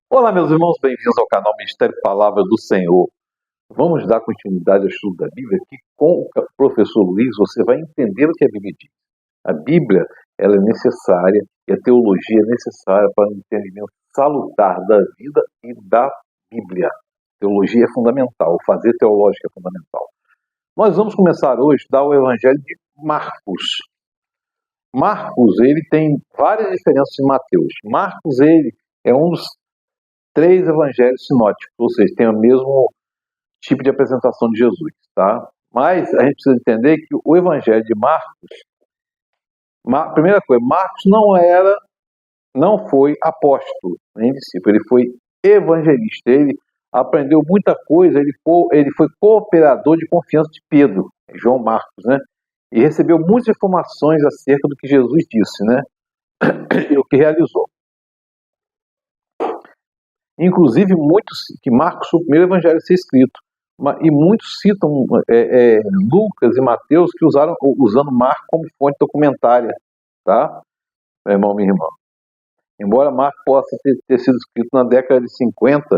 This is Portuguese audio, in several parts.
Olá, meus irmãos, bem-vindos ao canal Mistério Palavra do Senhor. Vamos dar continuidade ao estudo da Bíblia, que com o professor Luiz você vai entender o que a Bíblia diz. A Bíblia, ela é necessária e a teologia é necessária para o entendimento salutar da vida e da Bíblia. Teologia é fundamental, fazer teológica é fundamental. Nós vamos começar hoje a dar o Evangelho de Marcos. Marcos, ele tem várias diferenças de Mateus. Marcos, ele é um dos 3 evangelhos sinóticos, ou seja, tem o mesmo tipo de apresentação de Jesus, tá? Mas a gente precisa entender que o evangelho de Marcos, primeira coisa, Marcos não foi apóstolo, nem discípulo, ele foi evangelista, ele aprendeu muita coisa, ele foi cooperador de confiança de Pedro, João Marcos, né? E recebeu muitas informações acerca do que Jesus disse, né? E o que realizou. Inclusive, que Marcos foi o primeiro evangelho a ser escrito. E muitos citam Lucas e Mateus que usando Marcos como fonte documentária, tá? Meu irmão, minha irmã. Embora Marcos possa ter sido escrito na década de 50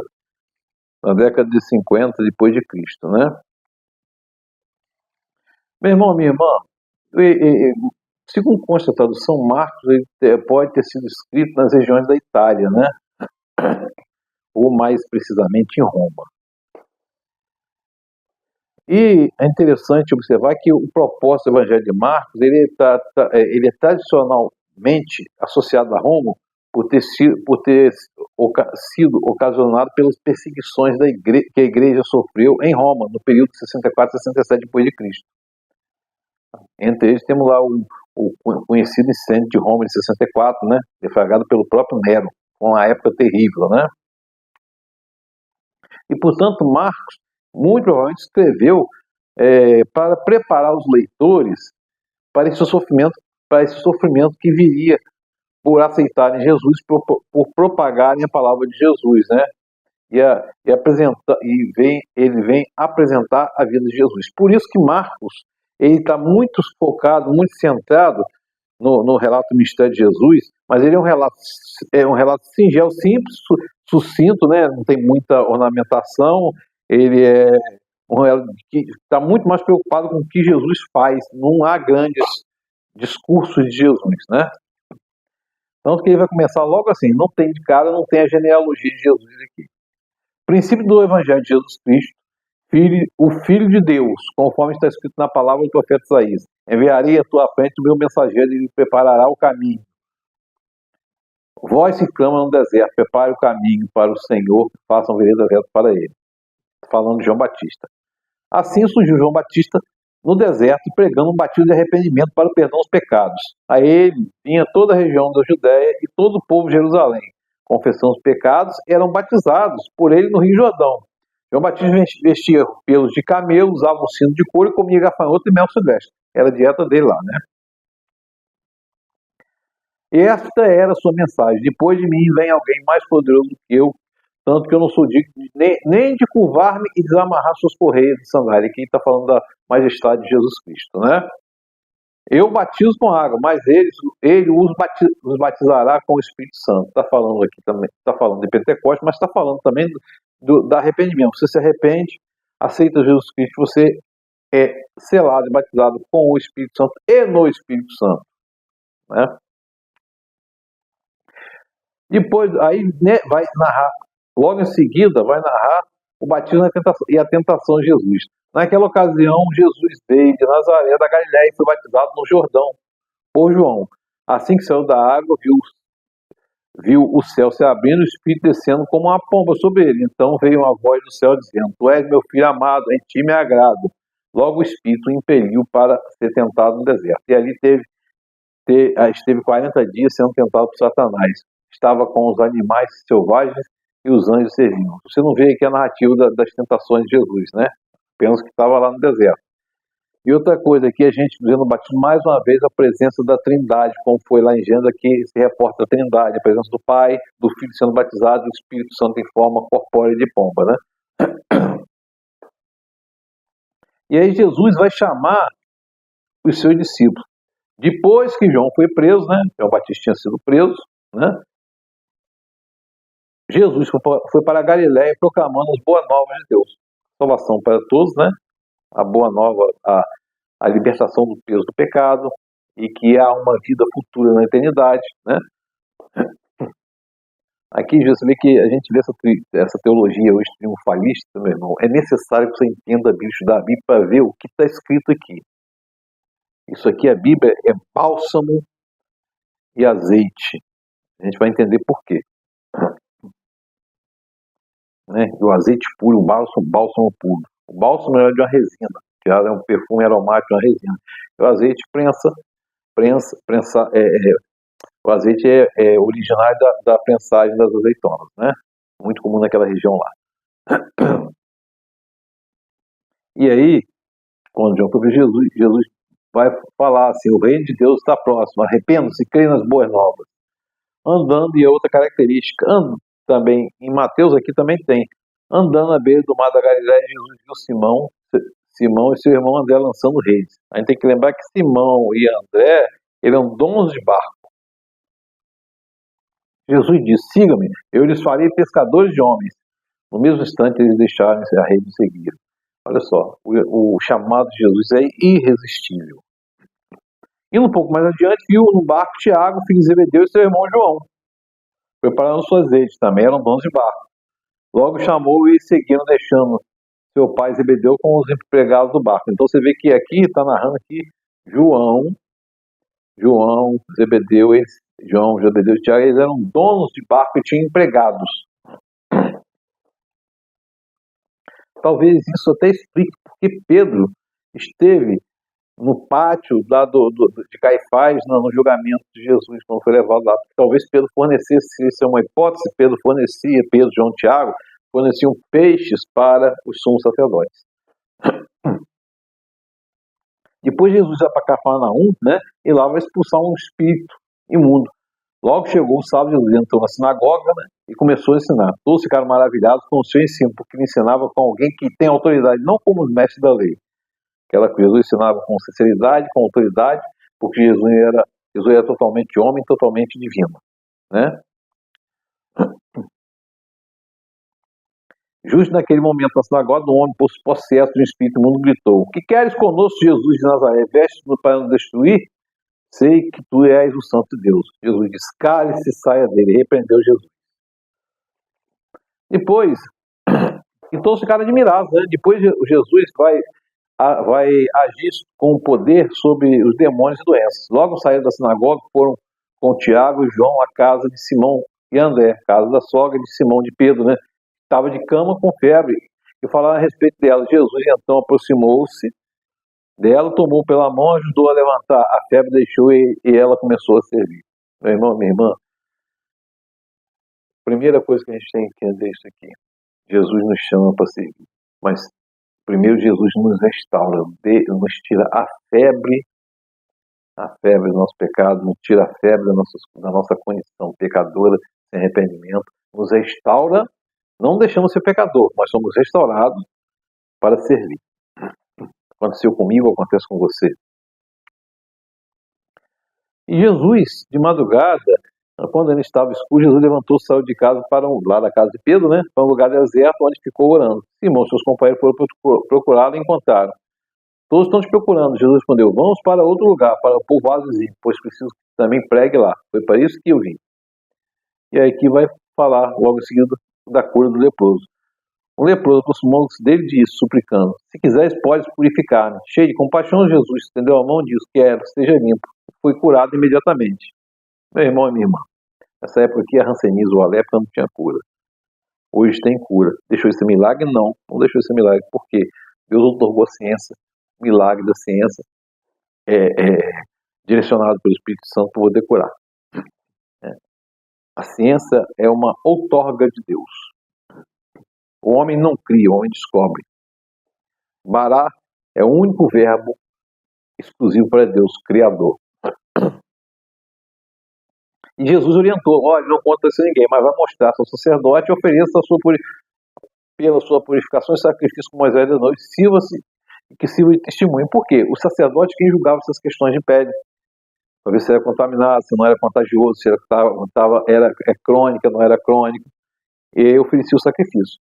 depois de Cristo, né? Meu irmão, minha irmã, segundo consta a tradução, Marcos ele pode ter sido escrito nas regiões da Itália, né? Ou mais precisamente em Roma. E é interessante observar que o propósito do Evangelho de Marcos ele é tradicionalmente associado a Roma por ter sido ocasionado pelas perseguições que a igreja sofreu em Roma no período de 64 a 67 depois de Cristo. Entre eles temos lá o conhecido incêndio de Roma de 64, né, deflagrado pelo próprio Nero, uma época terrível, né? E portanto Marcos muito provavelmente escreveu para preparar os leitores para esse sofrimento que viria por aceitarem Jesus, por propagarem a palavra de Jesus, né? Ele vem apresentar a vida de Jesus. Por isso que Marcos ele está muito focado, muito centrado no relato do mistério de Jesus, mas ele é um relato singelo, simples, sucinto, né? Não tem muita ornamentação. Ele é que está muito mais preocupado com o que Jesus faz. Não há grandes discursos de Jesus, né? Tanto que ele vai começar logo assim, não tem a genealogia de Jesus aqui. Princípio do Evangelho de Jesus Cristo, o Filho de Deus, conforme está escrito na palavra do profeta Isaías. Enviarei à tua frente o meu mensageiro e lhe preparará o caminho. Voz que clama no deserto, prepare o caminho para o Senhor, façam vereda reta para ele. Falando de João Batista. Assim surgiu João Batista no deserto, pregando um batismo de arrependimento para o perdão dos pecados. A ele vinha toda a região da Judéia e todo o povo de Jerusalém. Confessando os pecados, eram batizados por ele no Rio Jordão. João Batista vestia pelos de camelo, usava um cinto de couro e comia gafanhoto e mel silvestre. Era a dieta dele lá, né? Esta era a sua mensagem. Depois de mim vem alguém mais poderoso do que eu, tanto que eu não sou digno nem de curvar-me e desamarrar suas correias de sandália. Aqui está falando da majestade de Jesus Cristo, né? Eu batizo com água, mas ele os batizará com o Espírito Santo. Está falando aqui também, está falando de Pentecostes, mas está falando também do arrependimento. Você se arrepende, aceita Jesus Cristo, você é selado e batizado com o Espírito Santo e no Espírito Santo, né? Depois, aí né, vai narrar, logo em seguida, vai narrar o batismo e a tentação de Jesus. Naquela ocasião, Jesus veio de Nazaré da Galiléia e foi batizado no Jordão por João. Assim que saiu da água, viu o céu se abrindo e o Espírito descendo como uma pomba sobre ele. Então veio uma voz do céu dizendo: Tu és meu filho amado, em ti me agrado. Logo o Espírito o impeliu para ser tentado no deserto. E ali esteve 40 dias sendo tentado por Satanás. Estava com os animais selvagens e os anjos serviam. Você não vê aqui a narrativa das tentações de Jesus, né? Apenas que estava lá no deserto. E outra coisa aqui, a gente vê no batismo mais uma vez a presença da Trindade, como foi lá em Gênesis, aqui se reporta a Trindade, a presença do Pai, do Filho sendo batizado e do Espírito Santo em forma corpórea de pomba, né? E aí Jesus vai chamar os seus discípulos. Depois que João foi preso, né? João Batista tinha sido preso, né? Jesus foi para a Galiléia proclamando as boas novas de Deus. Salvação para todos, né? A boa nova, a libertação do peso do pecado e que há uma vida futura na eternidade, né? Aqui você vê que a gente vê essa teologia hoje triunfalista, meu irmão. É necessário que você entenda a Bíblia, estudar a Bíblia para ver o que está escrito aqui. Isso aqui, a Bíblia, é bálsamo e azeite. A gente vai entender por quê. Né? O azeite puro, o bálsamo puro. O bálsamo é de uma resina, que é um perfume aromático de uma resina. O azeite o azeite é originário da prensagem das azeitonas, né? Muito comum naquela região lá. E aí, quando João foi ver Jesus vai falar assim, o reino de Deus está próximo, arrependam-se e creem nas boas novas. Andando, e outra característica, também, em Mateus aqui também tem, andando à beira do mar da Galiléia, Jesus viu Simão e seu irmão André lançando redes. A gente tem que lembrar que Simão e André eram donos de barco. Jesus disse, siga-me, eu lhes farei pescadores de homens. No mesmo instante eles deixaram a rede e seguiram. Olha só, o chamado de Jesus é irresistível. Indo um pouco mais adiante, viu no barco Tiago, filho de Zebedeu, e seu irmão João, preparando suas redes, também eram donos de barco. Logo chamou e seguiram, deixando seu pai Zebedeu com os empregados do barco. Então você vê que aqui, está narrando aqui, Zebedeu e Tiago, eles eram donos de barco e tinham empregados. Talvez isso até explique porque Pedro esteve no pátio lá de Caifás, no julgamento de Jesus, quando foi levado lá. Talvez Pedro fornecesse, isso é uma hipótese, Pedro, João, Tiago, forneciam peixes para os sumos sacerdotes. Depois Jesus vai para Cafarnaum, né, e lá vai expulsar um espírito imundo. Logo chegou o sábado, Jesus entrou na sinagoga, né, e começou a ensinar. Todos ficaram maravilhados com o seu ensino, porque ele ensinava com alguém que tem autoridade, não como os mestres da lei. Jesus ensinava com sinceridade, com autoridade, porque Jesus era totalmente homem, totalmente divino, né? Justo naquele momento, na sinagoga, um homem possesso de um espírito imundo gritou: "O que queres conosco, Jesus de Nazaré? Veste-nos para nos destruir? Sei que tu és o Santo de Deus." Jesus disse: "Cale-se e saia dele." Repreendeu Jesus. Depois, e todos ficaram admirados, né? Depois Jesus vai agir com poder sobre os demônios e doenças. Logo saíram da sinagoga, foram com Tiago e João à casa de Simão e André, casa da sogra de Simão de Pedro, né? Estava de cama com febre, e falaram a respeito dela. Jesus então aproximou-se dela, tomou pela mão, ajudou a levantar. A febre deixou e ela começou a servir. Meu irmão, minha irmã, primeira coisa que a gente tem que entender isso aqui: Jesus nos chama para servir, mas primeiro Jesus nos restaura, nos tira a febre do nosso pecado, nos tira a febre da nossa condição pecadora, sem arrependimento, nos restaura. Não deixamos ser pecador, mas somos restaurados para servir. Aconteceu comigo, acontece com você. E Jesus, de madrugada, quando ele estava escuro, Jesus levantou, saiu de casa lá da casa de Pedro, né, para um lugar deserto, onde ficou orando. Simão e seus companheiros foram procurá-lo e encontraram. Todos estão te procurando. Jesus respondeu: "Vamos para outro lugar, para o povoado vizinho, pois preciso que também pregue lá. Foi para isso que eu vim." E aí aqui vai falar, logo em seguida, da cura do leproso. Um leproso aproximou-se dele e disse, suplicando: "Se quiseres, podes purificar-me." Cheio de compaixão, Jesus estendeu a mão e disse: "Quero, esteja limpo." Foi curado imediatamente. Meu irmão e minha irmã, nessa época aqui, a hanseníase ou a lepra não tinha cura. Hoje tem cura. Deixou esse milagre? Não deixou esse milagre. Por quê? Deus otorgou a ciência, o milagre da ciência, direcionado pelo Espírito Santo para poder curar. A ciência é uma outorga de Deus. O homem não cria, o homem descobre. Bará é o único verbo exclusivo para Deus, Criador. E Jesus orientou: olha, não conta isso a ninguém, mas vai mostrar ao sacerdote e ofereça pela sua purificação e sacrifício com Moisés da noite, que sirva de testemunho. Por quê? O sacerdote quem julgava essas questões de pele, para ver se era contaminado, se não era contagioso, se era crônica, não era crônica. E aí oferecia o sacrifício,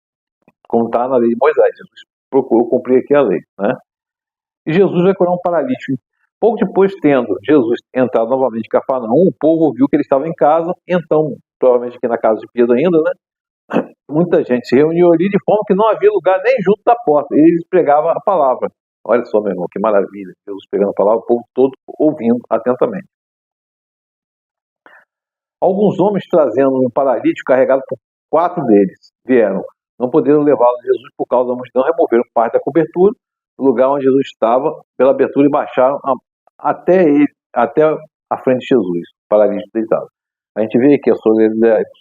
como está na lei de Moisés. Jesus procurou cumprir aqui a lei, né? E Jesus vai curar um paralítico. Pouco depois, tendo Jesus entrado novamente em Cafarnaum, o povo ouviu que ele estava em casa, então, provavelmente aqui na casa de Pedro ainda, né? Muita gente se reuniu ali de forma que não havia lugar nem junto da porta. E eles pregavam a palavra. Olha só, meu irmão, que maravilha. Jesus pregando a palavra, o povo todo ouvindo atentamente. Alguns homens trazendo um paralítico carregado por 4 deles vieram. Não podendo levá-lo a Jesus por causa da multidão, removeram parte da cobertura do lugar onde Jesus estava pela abertura e baixaram até a frente de Jesus, o paralítico deitado. A gente vê aqui a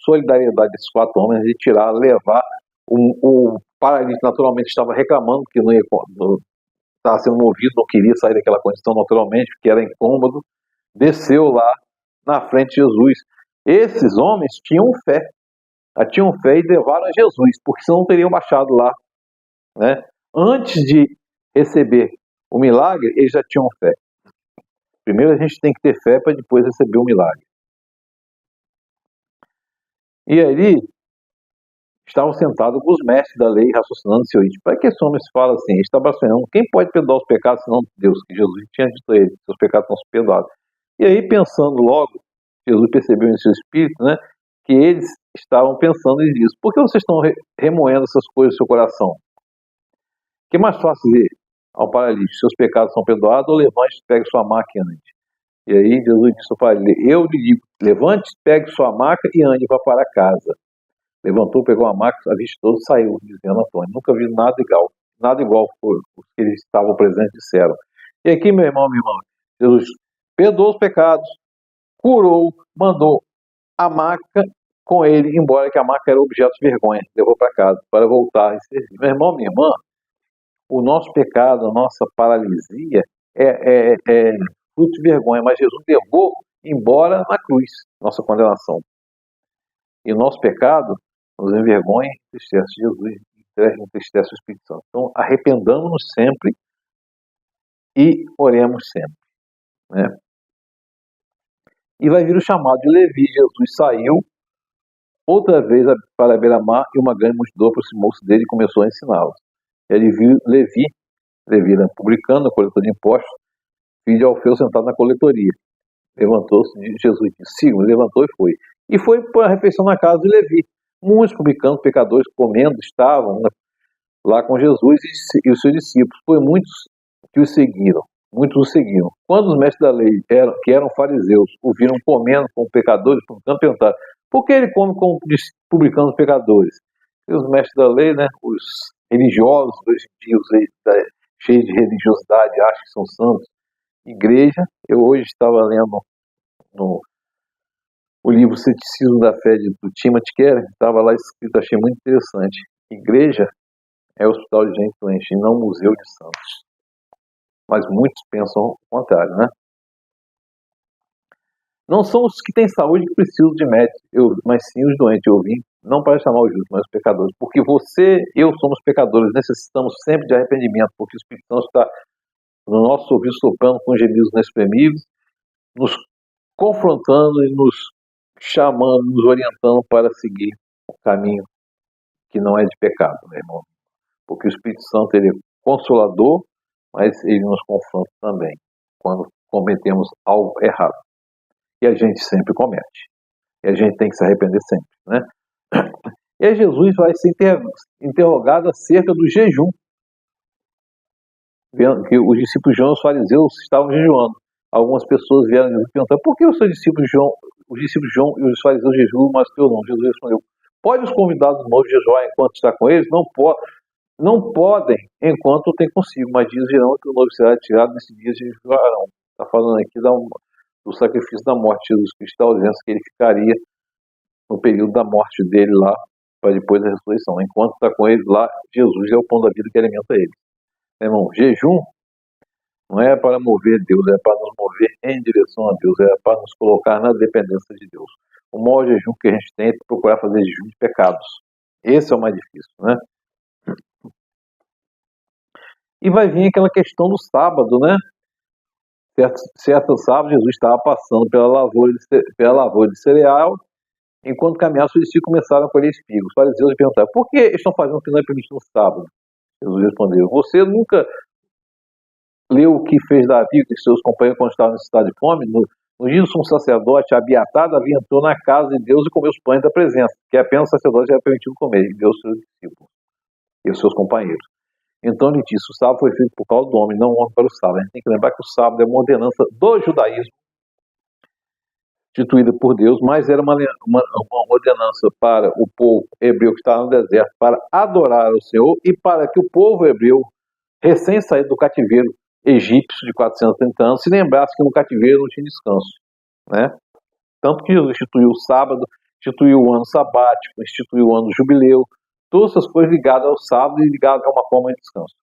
solidariedade desses 4 homens de tirar, levar. O paralítico naturalmente estava reclamando que não estava sendo movido, não queria sair daquela condição naturalmente, porque era incômodo. Desceu lá na frente de Jesus. Esses homens tinham fé e levaram a Jesus, porque senão não teriam baixado lá, né? Antes de receber o milagre, eles já tinham fé. Primeiro a gente tem que ter fé para depois receber o milagre. E ali estavam sentados os mestres da lei, raciocinando seu íntimo. Para que esse homem se fala assim? Ele está blasfemando. Quem pode perdoar os pecados senão Deus? Que Jesus tinha dito a ele, seus pecados estão perdoados. E aí, pensando logo, Jesus percebeu em seu espírito, né, que eles estavam pensando nisso. Por que vocês estão remoendo essas coisas no seu coração? Que é mais fácil dizer ao paralítico, seus pecados são perdoados, ou levante, pegue sua maca e ande. E aí Jesus disse ao paralítico, eu lhe digo, levante, pegue sua maca e ande, vá para casa. Levantou, pegou a maca, a vista toda saiu, dizendo Antônio, nunca vi nada igual por os que eles estavam presentes disseram. E aqui, meu irmão, minha irmã, Jesus perdoou os pecados, curou, mandou a maca com ele, embora que a maca era objeto de vergonha, levou para casa, para voltar e servir. Meu irmão, minha irmã, o nosso pecado, a nossa paralisia é fruto de vergonha, mas Jesus levou embora na cruz nossa condenação. E o nosso pecado nos envergonha e entristece Jesus, entristece o Espírito Santo. Então, arrependamos-nos sempre e oremos sempre, né? E vai vir o chamado de Levi. Jesus saiu outra vez para a beira-mar e uma grande multidão aproximou-se dele e começou a ensiná-los. Ele viu Levi era publicano, coletor de impostos, filho de Alfeu sentado na coletoria. Levantou-se, Jesus disse, siga, levantou e foi. E foi para a refeição na casa de Levi. Muitos publicanos, pecadores, comendo, estavam lá com Jesus e os seus discípulos. Foi muitos que os seguiram. Muitos o seguiam. Quando os mestres da lei, que eram fariseus, o viram comendo com pecadores, perguntaram, por que ele come com publicanos e pecadores? E os mestres da lei, né, os religiosos, hoje em dia, cheios de religiosidade, acham que são santos. Igreja, eu hoje estava lendo o livro Ceticismo da Fé do Timothy Keller, estava lá escrito, achei muito interessante. Igreja é hospital de gente doente e não museu de santos. Mas muitos pensam o contrário, né? Não são os que têm saúde que precisam de médico, mas sim os doentes. Eu vim não para chamar os justos, mas os pecadores. Porque você e eu somos pecadores, necessitamos sempre de arrependimento, porque o Espírito Santo está no nosso ouvido soprando com gemidos inexprimíveis, nos confrontando e nos chamando, nos orientando para seguir o caminho que não é de pecado, meu irmão. Porque o Espírito Santo, ele é consolador, mas ele nos confronta também, quando cometemos algo errado. E a gente sempre comete. E a gente tem que se arrepender sempre, né? E aí Jesus vai ser interrogado acerca do jejum. Vendo que os discípulos de João, os fariseus, estavam jejuando. Algumas pessoas vieram e perguntaram, por que os discípulos de João e os fariseus jejuam, mas eu não? Jesus respondeu, pode os convidados novos jejuar enquanto está com eles? Não podem enquanto tem consigo, mas dias virão que o novo será tirado, nesse dia jejuarão. Está falando aqui do sacrifício da morte de Jesus Cristo, da ausência que ele ficaria no período da morte dele lá, para depois da ressurreição. Enquanto está com eles lá, Jesus é o pão da vida que alimenta eles. Irmão, jejum não é para mover Deus, é para nos mover em direção a Deus, é para nos colocar na dependência de Deus. O maior jejum que a gente tem é procurar fazer jejum de pecados. Esse é o mais difícil, né? E vai vir aquela questão do sábado, né? Certo sábado, Jesus estava passando pela lavoura de cereal Enquanto caminhavam, os discípulos começaram a colher espigos. Os fariseus lhe perguntaram: por que estão fazendo o que não é permitido no sábado? Jesus respondeu: você nunca leu o que fez Davi e seus companheiros quando estavam em estado de fome? No dia do sumo sacerdote, Abiatar, Davi entrou na casa de Deus e comeu os pães da presença, que apenas o sacerdote era permitido comer, e deu aos seus discípulos e aos seus companheiros. Então ele disse: o sábado foi feito por causa do homem, não o homem para o sábado. A gente tem que lembrar que o sábado é uma ordenança do judaísmo, instituída por Deus, mas era uma ordenança para o povo hebreu que estava no deserto, para adorar ao Senhor e para que o povo hebreu, recém-saído do cativeiro egípcio de 430 anos, se lembrasse que no cativeiro não tinha descanso, né? Tanto que Jesus instituiu o sábado, instituiu o ano sabático, instituiu o ano jubileu, todas essas coisas ligadas ao sábado e ligadas a uma forma de descanso.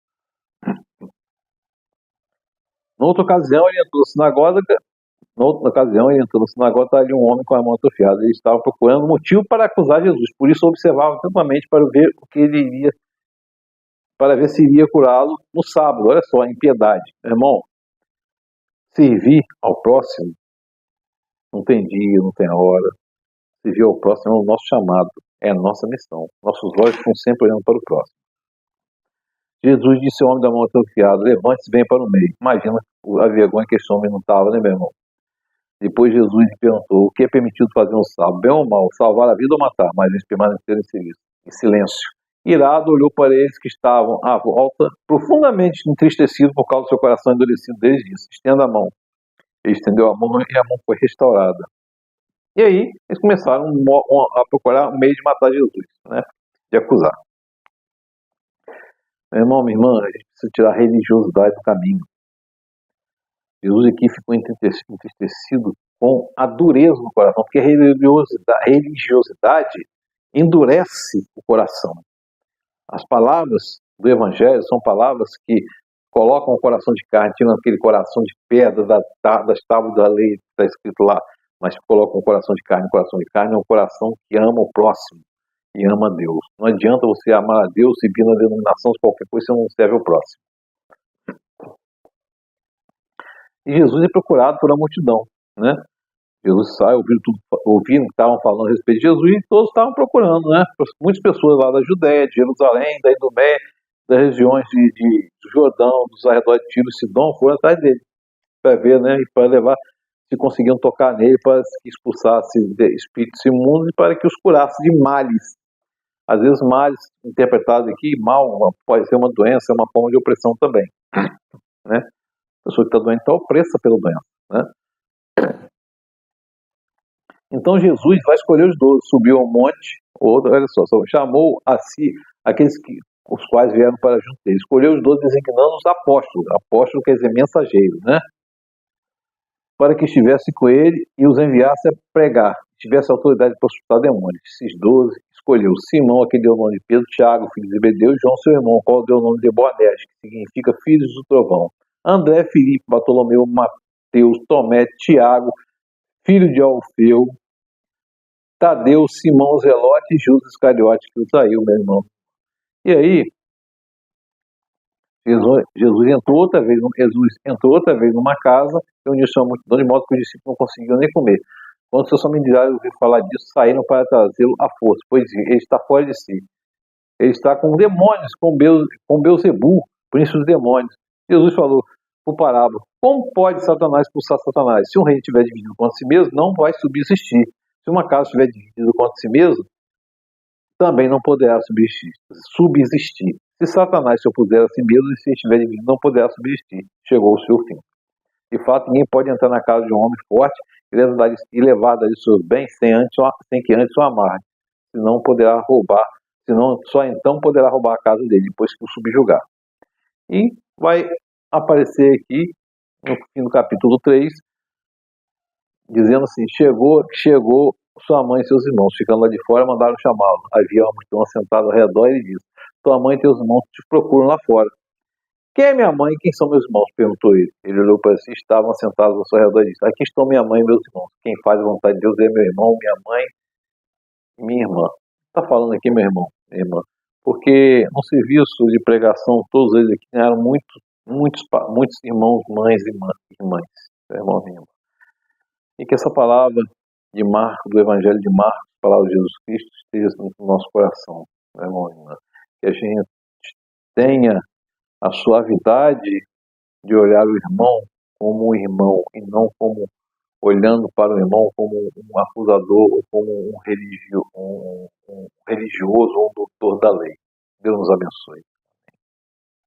Noutra ocasião, ele entrou na sinagoga, estava ali um homem com a mão atrofiada. Ele estava procurando motivo para acusar Jesus, por isso observava atentamente para ver o que ele iria, para ver se iria curá-lo no sábado. Olha só, a impiedade. Irmão, servir ao próximo não tem dia, não tem hora. Servir ao próximo é o nosso chamado, é a nossa missão. Nossos olhos estão sempre olhando para o próximo. Jesus disse ao homem da mão atrofiada: levante-se bem para o meio. Imagina a vergonha que esse homem não estava, né, meu irmão? Depois Jesus lhe perguntou: o que é permitido fazer no sábado, bem ou mal, salvar a vida ou matar? Mas eles permaneceram em silêncio. Irado, olhou para eles que estavam à volta, profundamente entristecido por causa do seu coração endurecido. Deles disse: estenda a mão. Ele estendeu a mão e a mão foi restaurada. E aí, eles começaram a procurar um meio de matar Jesus, né? De acusar. Meu irmão, minha irmã, a gente precisa tirar a religiosidade do caminho. Jesus aqui ficou entristecido com a dureza no coração, porque a religiosidade endurece o coração. As palavras do Evangelho são palavras que colocam o coração de carne, tiram aquele coração de pedra das tábuas da lei que está escrito lá, mas colocam o coração de carne. O coração de carne é um coração que ama o próximo e ama a Deus. Não adianta você amar a Deus e vir na denominação de qualquer coisa, você não serve ao próximo. E Jesus é procurado por uma multidão, né? Jesus sai, ouvindo o que estavam falando a respeito de Jesus, e todos estavam procurando, né? Muitas pessoas lá da Judéia, de Jerusalém, da Idumé, das regiões de Jordão, dos arredores de Tiro e Sidom, foram atrás dele, para ver, né? E para levar, se conseguiam tocar nele, para que expulsasse espíritos imundos e para que os curasse de males. Às vezes, males interpretados aqui, mal, pode ser uma doença, é uma forma de opressão também, né? A pessoa que está doente está opressa pela doença, né? Então Jesus vai escolher os 12, subiu ao monte, olha só, chamou a si os quais vieram para junto dele, escolheu os 12 designando os apóstolos quer dizer mensageiros, né? Para que estivesse com ele e os enviasse a pregar, tivesse autoridade para expulsar demônios. Esses 12 escolheu Simão, aquele deu o nome de Pedro, Tiago, filho de Zebedeu, e João, seu irmão, qual deu o nome de Boanerges, que significa filhos do trovão. André, Filipe, Bartolomeu, Mateus, Tomé, Tiago, filho de Alfeu, Tadeu, Simão, Zelote e Judas Iscariote, que o traiu, meu irmão. E aí, Jesus entrou outra vez numa casa, reuniu sua multidão, de modo que os discípulos não conseguiam nem comer. Quando seus familiares ouviram falar disso, saíram para trazê-lo à força, pois ele está fora de si. Ele está com demônios, com Belzebu, príncipe dos demônios. Jesus falou por parábola: como pode Satanás expulsar Satanás? Se um rei estiver dividido contra si mesmo, não vai subsistir. Se uma casa estiver dividida contra si mesmo, também não poderá subsistir. Se Satanás se opuser a si mesmo, e se estiver dividido, não poderá subsistir. Chegou o seu fim. De fato, ninguém pode entrar na casa de um homem forte e levar dali seus bens sem que antes o amarre. Senão poderá roubar, só então poderá roubar a casa dele, depois que o subjugar. E vai aparecer aqui, no fim do capítulo 3, dizendo assim: chegou sua mãe e seus irmãos, ficando lá de fora, mandaram chamá-lo. Havia uma multidão assentada ao redor e ele disse: tua mãe e teus irmãos te procuram lá fora. Quem é minha mãe e quem são meus irmãos? Perguntou ele. Ele olhou para si, estavam assentados ao seu redor e disse: aqui estão minha mãe e meus irmãos. Quem faz a vontade de Deus é meu irmão, minha mãe e minha irmã. Está falando aqui meu irmão, minha irmã, porque no serviço de pregação, todos eles aqui eram muitos irmãos, mães e irmãs, irmão e irmã. E que essa palavra de Marcos, do Evangelho de Marcos, palavras de Jesus Cristo estejam no nosso coração, meu irmão e irmã. Que a gente tenha a suavidade de olhar o irmão como um irmão e não como olhando para o irmão como um acusador ou como um religioso ou um doutor da lei. Deus nos abençoe.